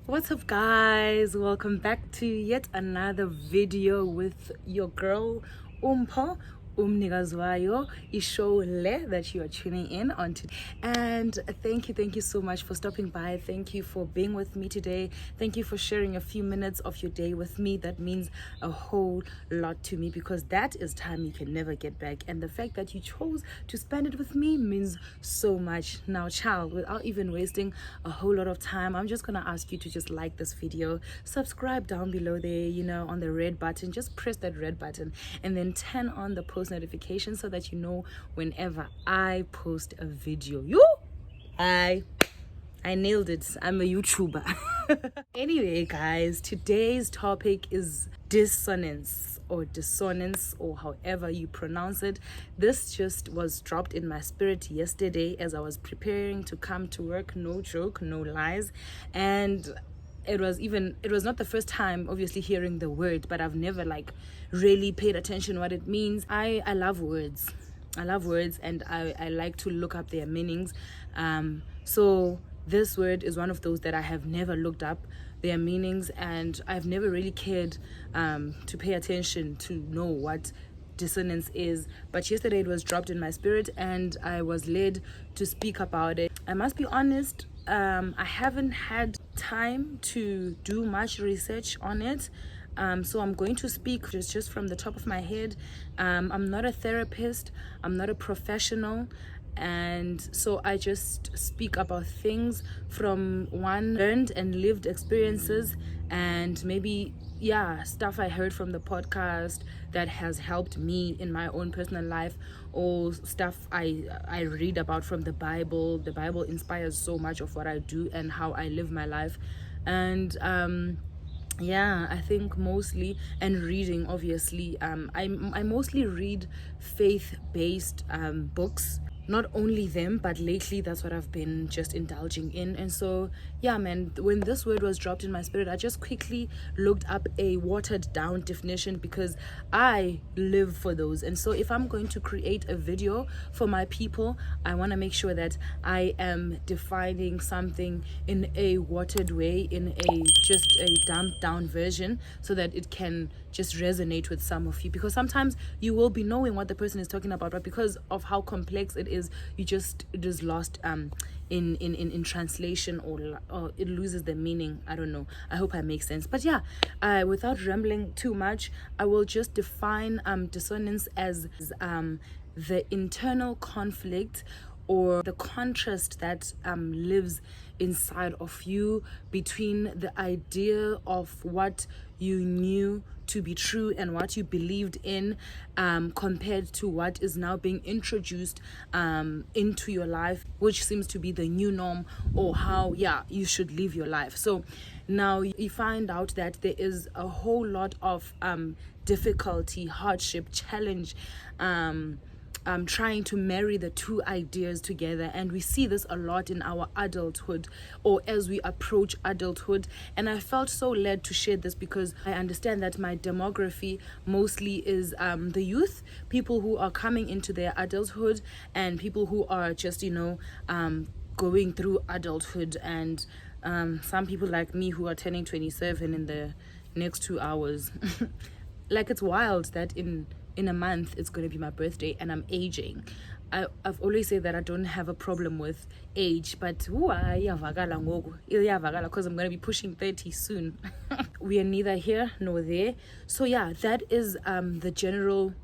What's up, guys? Welcome back to yet another video with your girl Umpo Umnigazwayo ishow le that you are tuning in on today. And thank you so much for stopping by. Thank you for being with me today. Thank you for sharing a few minutes of your day with me. That means a whole lot to me because that is time you can never get back, and the fact that you chose to spend it with me means so much. Now, child, without even wasting a whole lot of time, I'm just gonna ask you to just like this video, subscribe down below there, on the red button. Just press that red button and then turn on the post notification so that you know whenever I post a video. I nailed it. I'm a YouTuber. Anyway, guys, today's topic is dissonance or dissonance, or however you pronounce it. This just was dropped in my spirit yesterday as I was preparing to come to work. No joke, no lies. And it was not the first time obviously hearing the word, but I've never really paid attention what it means. I love words. And I like to look up their meanings. So this word is one of those that I have never looked up their meanings, and I've never really cared to pay attention to know what dissonance is. But yesterday it was dropped in my spirit and I was led to speak about it. I must be honest, I haven't had time to do much research on it. So I'm going to speak just from the top of my head. I'm not a therapist, I'm not a professional, and so I just speak about things from learned and lived experiences, and maybe stuff I heard from the podcast that has helped me in my own personal life, or stuff I read about from the Bible. The Bible inspires so much of what I do and how I live my life. And I think mostly, and reading obviously, I mostly read faith-based books. Not only them, but lately that's what I've been just indulging in. And so when this word was dropped in my spirit, I just quickly looked up a watered down definition because I live for those. And so if I'm going to create a video for my people, I want to make sure that I am defining something in a watered way, in just a dumbed down version, so that it can just resonate with some of you, because sometimes you will be knowing what the person is talking about, but because of how complex it is lost in translation, or it loses the meaning. I don't know, I hope I make sense. But without rambling too much, I will just define dissonance as the internal conflict or the contrast that lives inside of you between the idea of what you knew to be true and what you believed in, compared to what is now being introduced into your life, which seems to be the new norm, or how you should live your life. So now you find out that there is a whole lot of difficulty, hardship, challenge, trying to marry the two ideas together. And we see this a lot in our adulthood, or as we approach adulthood. And I felt so led to share this because I understand that my demography mostly is the youth, people who are coming into their adulthood, and people who are just going through adulthood, and some people like me who are turning 27 in the next 2 hours. It's wild that in a month it's going to be my birthday and I'm aging. I've always said that I don't have a problem with age, but because I'm going to be pushing 30 soon. We are neither here nor there. So that is the general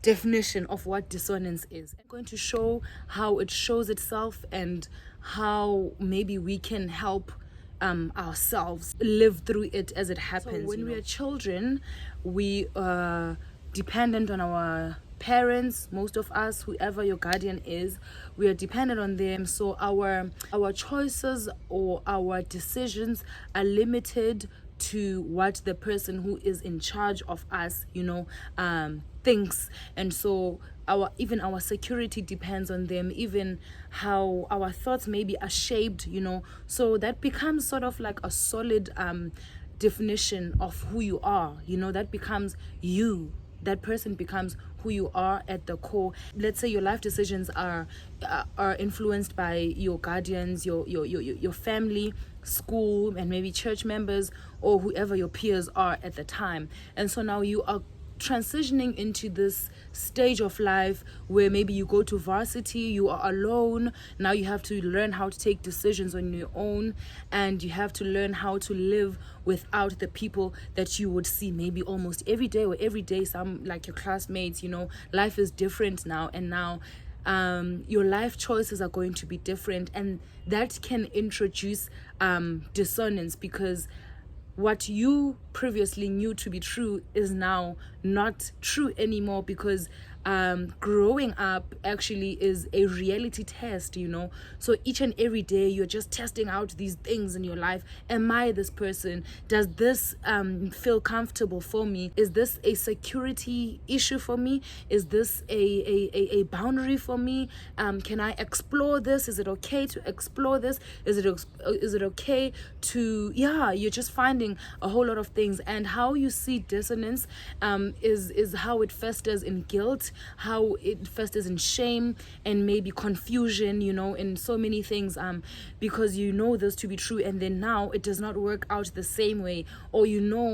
definition of what dissonance is. I'm going to show how it shows itself and how maybe we can help ourselves live through it as it happens. So when we are children, we are dependent on our parents. Most of us, whoever your guardian is, we are dependent on them. So our choices or our decisions are limited to what the person who is in charge of us thinks. And so our security depends on them, even how our thoughts maybe are shaped, so that becomes sort of like a solid definition of who you are. That becomes you. That person becomes who you are at the core. Let's say your life decisions are influenced by your guardians, your family. school and maybe church members or whoever your peers are at the time. And so now you are transitioning into this stage of life where maybe you go to varsity, you are alone. Now you have to learn how to take decisions on your own, and you have to learn how to live without the people that you would see maybe almost every day, or every day some like your classmates. Life is different now, and now your life choices are going to be different, and that can introduce dissonance, because what you previously knew to be true is now not true anymore, because growing up actually is a reality test. So each and every day you're just testing out these things in your life. Am I this person? Does this feel comfortable for me? Is this a security issue for me? Is this a boundary for me? Can I explore this? Is it okay to explore this? Is it okay to, you're just finding a whole lot of things. And how you see dissonance is how it festers in guilt, how it festers in shame and maybe confusion, in so many things, because you know this to be true, and then now it does not work out the same way, or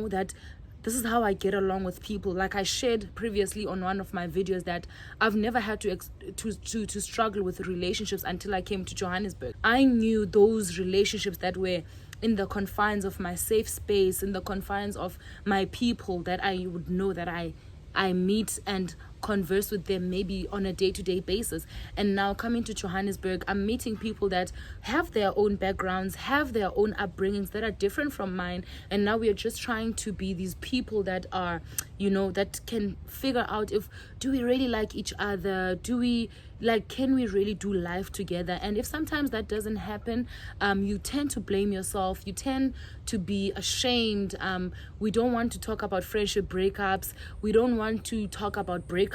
that this is how I get along with people. Like I shared previously on one of my videos, that I've never had to struggle with relationships until I came to Johannesburg. I knew those relationships that were in the confines of my safe space, in the confines of my people, that I would know that I meet and converse with them maybe on a day-to-day basis. And now coming to Johannesburg, I'm meeting people that have their own backgrounds, have their own upbringings that are different from mine, and now we are just trying to be these people that are, that can figure out, do we really like each other? Can we really do life together? And if sometimes that doesn't happen, you tend to blame yourself, you tend to be ashamed. We don't want to talk about friendship breakups, we don't want to talk about breakups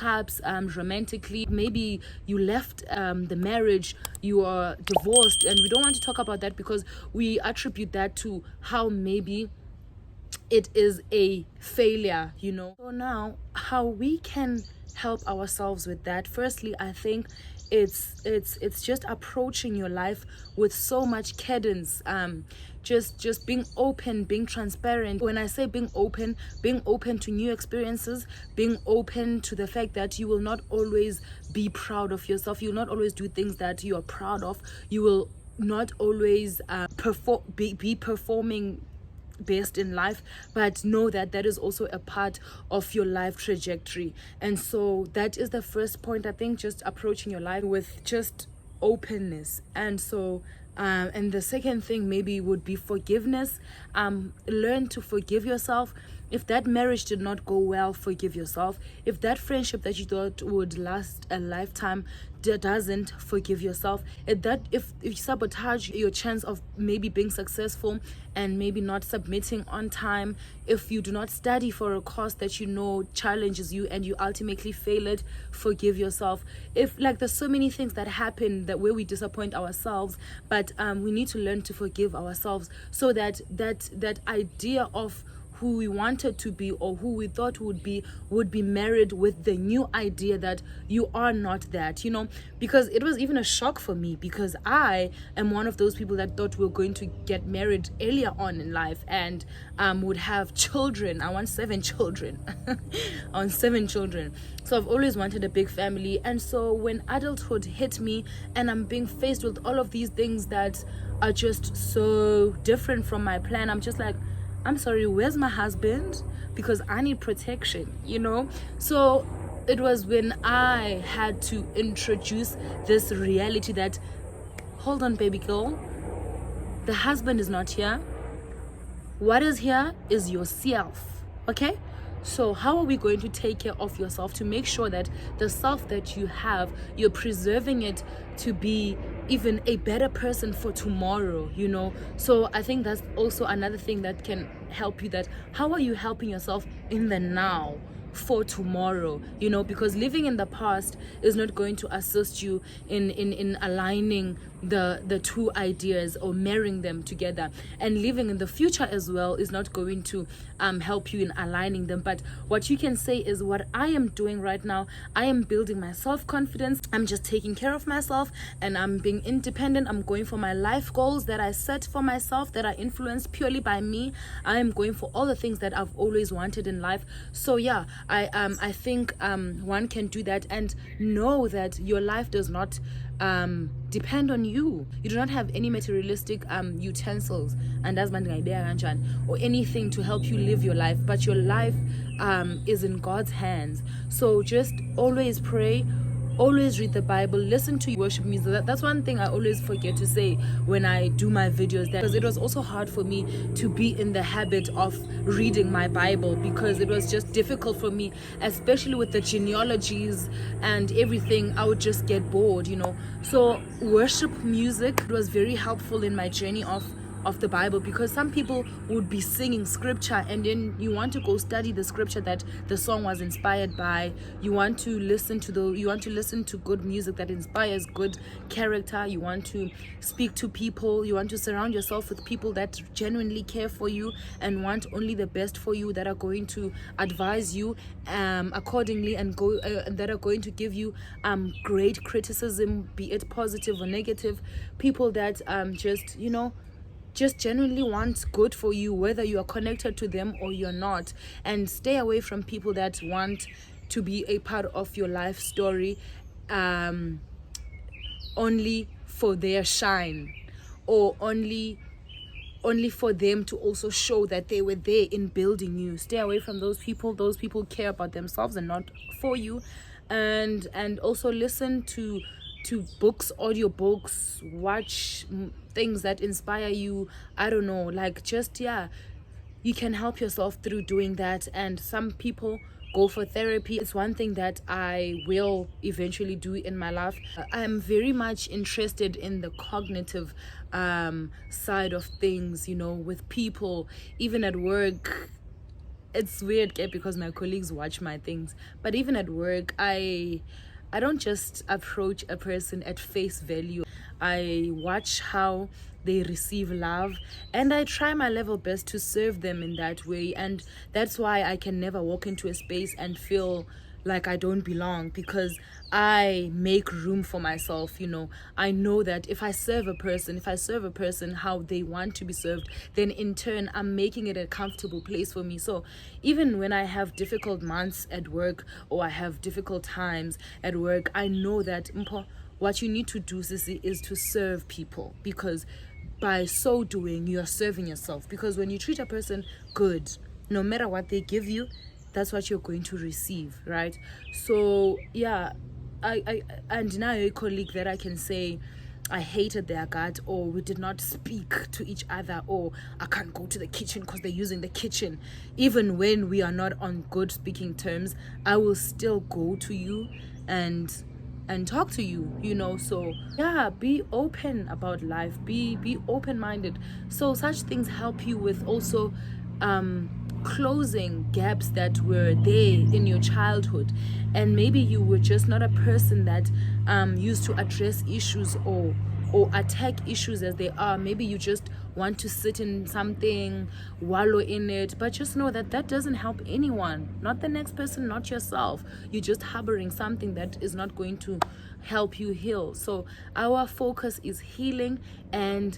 romantically. Maybe you left the marriage, you are divorced, and we don't want to talk about that because we attribute that to how maybe it is a failure. So now how we can help ourselves with that, firstly, I think it's just approaching your life with so much cadence, just being open, being transparent. When I say being open to new experiences, being open to the fact that you will not always be proud of yourself, you will not always do things that you are proud of, you will not always be performing best in life, but know that that is also a part of your life trajectory. And so that is the first point, I think, just approaching your life with just openness. And so and the second thing maybe would be forgiveness. Learn to forgive yourself. If that marriage did not go well, forgive yourself. If that friendship that you thought would last a lifetime doesn't, forgive yourself. If you sabotage your chance of maybe being successful and maybe not submitting on time, if you do not study for a course that challenges you and you ultimately fail it, forgive yourself. If there's so many things that happen that where we disappoint ourselves, but we need to learn to forgive ourselves, so that idea of who we wanted to be or who we thought would be married with the new idea that you are not that, because it was even a shock for me, because I am one of those people that thought we were going to get married earlier on in life and would have children. I want 7 children. I want 7 children. So I've always wanted a big family. And so when adulthood hit me and I'm being faced with all of these things that are just so different from my plan, I'm just like, I'm sorry, where's my husband? Because I need protection, So it was when I had to introduce this reality that, hold on, baby girl, the husband is not here. What is here is yourself, okay? So how are we going to take care of yourself to make sure that the self that you have, you're preserving it to be even a better person for tomorrow, So I think that's also another thing that can help you, that how are you helping yourself in the now for tomorrow, because living in the past is not going to assist you in aligning the two ideas or marrying them together. And living in the future as well is not going to help you in aligning them. But what you can say is, what I am doing right now, I am building my self-confidence. I'm just taking care of myself, and I'm being independent. I'm going for my life goals that I set for myself, that are influenced purely by me. I am going for all the things that I've always wanted in life. So yeah, I think one can do that, and know that your life does not depend on you. You do not have any materialistic utensils and or anything to help you live your life, but your life is in God's hands. So just always pray, always read the Bible, listen to worship music. That's one thing I always forget to say when I do my videos, because it was also hard for me to be in the habit of reading my Bible, because it was just difficult for me, especially with the genealogies and everything. I would just get bored, you know. So worship music was very helpful in my journey of the Bible, because some people would be singing scripture, and then you want to go study the scripture that the song was inspired by. You want to listen to good music that inspires good character. You want to speak to people. You want to surround yourself with people that genuinely care for you and want only the best for you, that are going to advise you accordingly, and that are going to give you great criticism, be it positive or negative. People that just genuinely want good for you, whether you are connected to them or you're not. And stay away from people that want to be a part of your life story only for their shine, or only for them to also show that they were there in building you. Stay away from those people. Those people care about themselves and not for you. And also listen to books, audiobooks, watch things that inspire you. I don't know, like, just you can help yourself through doing that. And some people go for therapy. It's one thing that I will eventually do in my life. I am very much interested in the cognitive side of things, you know, with people, even at work. It's weird, because my colleagues watch my things, but even at work, I don't just approach a person at face value. I watch how they receive love, and I try my level best to serve them in that way. And that's why I can never walk into a space and feel like I don't belong, because I make room for myself. You know, I know that if I serve a person how they want to be served, then in turn I'm making it a comfortable place for me. So even when I have difficult months at work, or I have difficult times at work, I know that what you need to do, Sissy, is to serve people, because by so doing you are serving yourself. Because when you treat a person good, no matter what they give you, that's what you're going to receive, right? So yeah, and now a colleague that I can say I hated their gut, or we did not speak to each other, or I can't go to the kitchen because they're using the kitchen. Even when we are not on good speaking terms, I will still go to you and talk to you, you know. So yeah, be open about life, be open-minded. So such things help you with also closing gaps that were there in your childhood. And maybe you were just not a person that used to address issues or attack issues as they are. Maybe you just want to sit in something, wallow in it, but just know that that doesn't help anyone, not the next person, not yourself. You're just harboring something that is not going to help you heal. So our focus is healing and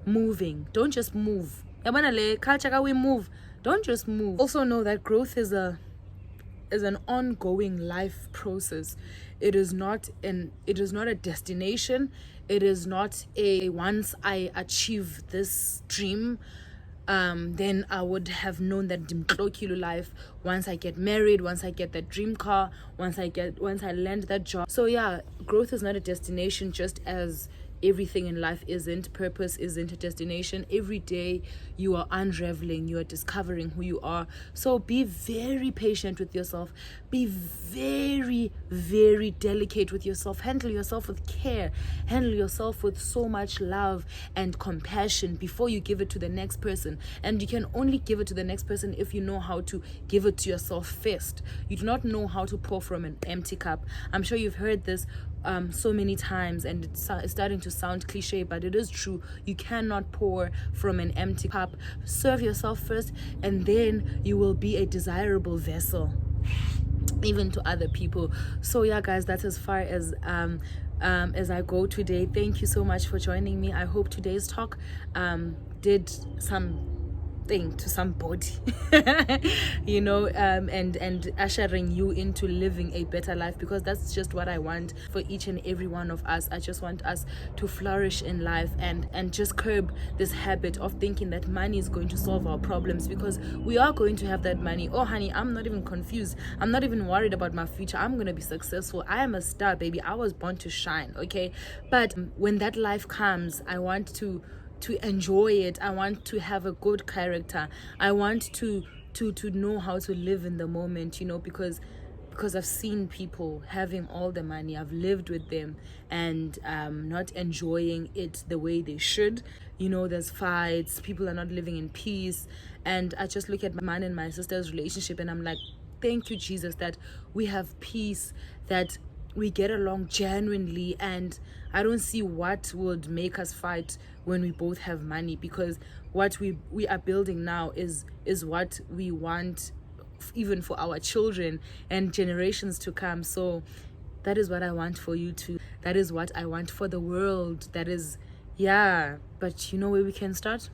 moving. Don't just move. Culture, we move. Don't just move. Also know that growth is an ongoing life process. It is not a destination. It is not a once I achieve this dream, then I would have known that Dimklokilo life. Once I get married, once I get that dream car, once I land that job. So yeah, growth is not a destination, just as everything in life isn't. Purpose isn't a destination. Every day you are unraveling, you are discovering who you are. So be very patient with yourself. Be very, very delicate with yourself. Handle yourself with care. Handle yourself with so much love and compassion before you give it to the next person. And you can only give it to the next person if you know how to give it to yourself first. You do not know how to pour from an empty cup. I'm sure you've heard this. so many times, and it's starting to sound cliche, but it is true. You cannot pour from an empty cup. Serve yourself first, and then you will be a desirable vessel even to other people. So yeah, guys, that's as far as I go today. Thank you so much for joining me. I hope today's talk did some thing to somebody and ushering you into living a better life, because that's just what I want for each and every one of us. I just want us to flourish in life and just curb this habit of thinking that money is going to solve our problems, because we are going to have that money. Oh honey, I'm not even confused, I'm not even worried about my future. I'm gonna be successful. I am a star, baby. I was born to shine. Okay, but when that life comes, I want to enjoy it. I want to have a good character. I want to know how to live in the moment, because I've seen people having all the money. I've lived with them and not enjoying it the way they should. There's fights, people are not living in peace, and I just look at my man and my sister's relationship, and I'm like, thank you, Jesus, that we have peace, that we get along genuinely, and I don't see what would make us fight when we both have money, because what we are building now is what we want even for our children and generations to come. So that is what I want for you too. That is what I want for the world. That is, yeah. But you know where we can start?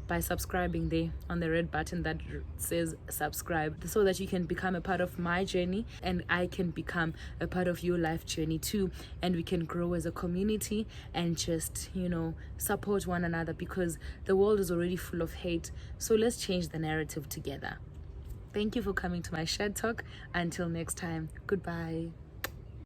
By subscribing there on the red button that says subscribe, so that you can become a part of my journey and I can become a part of your life journey too, and we can grow as a community and just support one another, because the world is already full of hate. So let's change the narrative together. Thank you for coming to my Shed Talk. Until next time, goodbye.